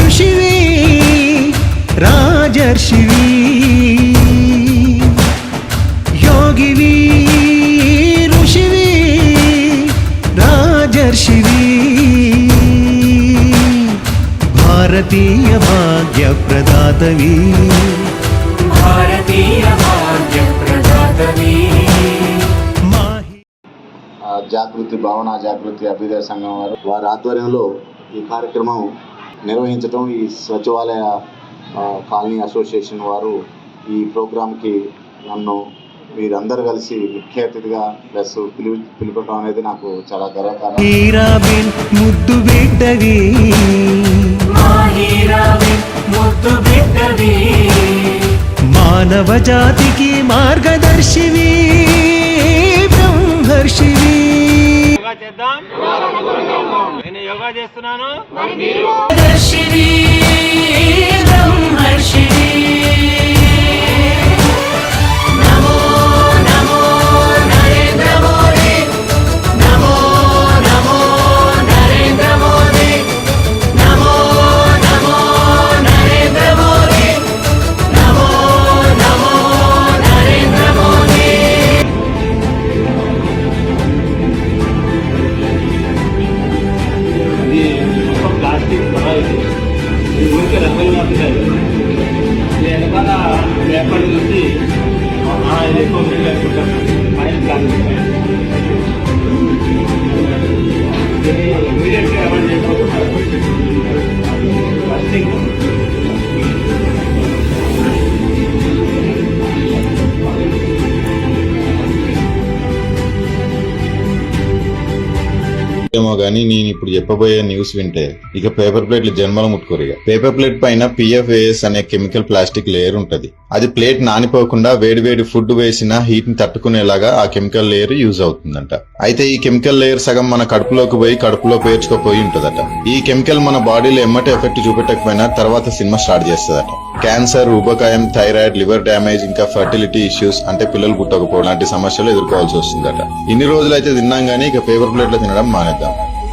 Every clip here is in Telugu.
ఋషివి రాజర్షివి యోగివి ఋషివి రాజర్షివి భారతీయ భాగ్య ప్రదాతవి భారతీయ భాగ్య ప్రదాతవి జాగృతి భావన జాగృతి అభ్యుదయ సంఘం వారి ఆధ్వర్యంలో ఈ కార్యక్రమం నిర్వహించడం, ఈ సచివాలయ కాలనీ అసోసియేషన్ వారు ఈ ప్రోగ్రాంకి నన్ను మీరందరూ కలిసి ముఖ్య అతిథిగా ప్లస్ పిలుపటం అనేది నాకు చాలా గర్వకారణం. ముద్దు బిడ్డవి మానవ జాతికి మార్గదర్శివి బ్రహ్మర్షివి. చేద్దాం, నేను యోగా చేస్తున్నాను. నమో నమో నరేంద్ర మోదీ, నమో నమో నరేంద్ర మోదీ, నమో నమో నరేంద్ర మోదీ, నమో నమో నరేంద్ర మోదీ. ప్లాస్టిక్ ఊరికి రంగులు మారుతాయి. వెనకాల పేపర్ చూసి ఇది ఎక్కువ వేసుకుంటారు. పైన ప్లాస్టిక్ ఇమీడియట్గా అవాయిడ్ చేయకపోతున్నారు. ప్లాస్టిక్ ఏమో గానీ నేను ఇప్పుడు చెప్పబోయే న్యూస్ వింటే ఇక పేపర్ ప్లేట్లు జన్మల ముట్టుకోరిగా. పేపర్ ప్లేట్ పైన PFAS అనే కెమికల్ ప్లాస్టిక్ లేయర్ ఉంటది. అది ప్లేట్ నానిపోకుండా వేడి ఫుడ్ వేసిన హీట్ ని తట్టుకునేలాగా ఆ కెమికల్ లేయర్ యూజ్ అవుతుందంట. అయితే ఈ కెమికల్ లేయర్ సగం మన కడుపులోకి పోయి కడుపులో పేర్చుకోపోయి ఉంటదట. ఈ కెమికల్ మన బాడీలో ఎమ్మటే ఎఫెక్ట్ చూపెట్టకపోయినా తర్వాత సినిమా స్టార్ట్ చేస్తుందట. క్యాన్సర్, ఊబకాయం, థైరాయిడ్, లివర్ డ్యామేజ్, ఇంకా ఫర్టిలిటీ ఇష్యూస్ అంటే పిల్లలు పుట్టకపోవడం లాంటి సమస్యలు ఎదుర్కోవాల్సి వస్తుందట. ఇన్ని రోజులైతే తిన్నాం గానీ ఇక పేపర్ ప్లేట్లో తినడం మానేద్దాం.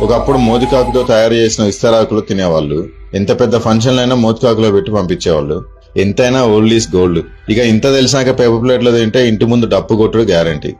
ఒకప్పుడు మోతికాకుతో తయారు చేసిన విస్తరాకులు తినేవాళ్ళు. ఎంత పెద్ద ఫంక్షన్లైనా మోతికాకులో పెట్టి పంపించేవాళ్ళు. ఎంతైనా ఓల్డ్ ఈస్ గోల్డ్. ఇక ఇంత తెలిసినాక పేపర్ ప్లేట్లో తింటే ఇంటి ముందు డప్పు కొట్టుడు గ్యారంటీ.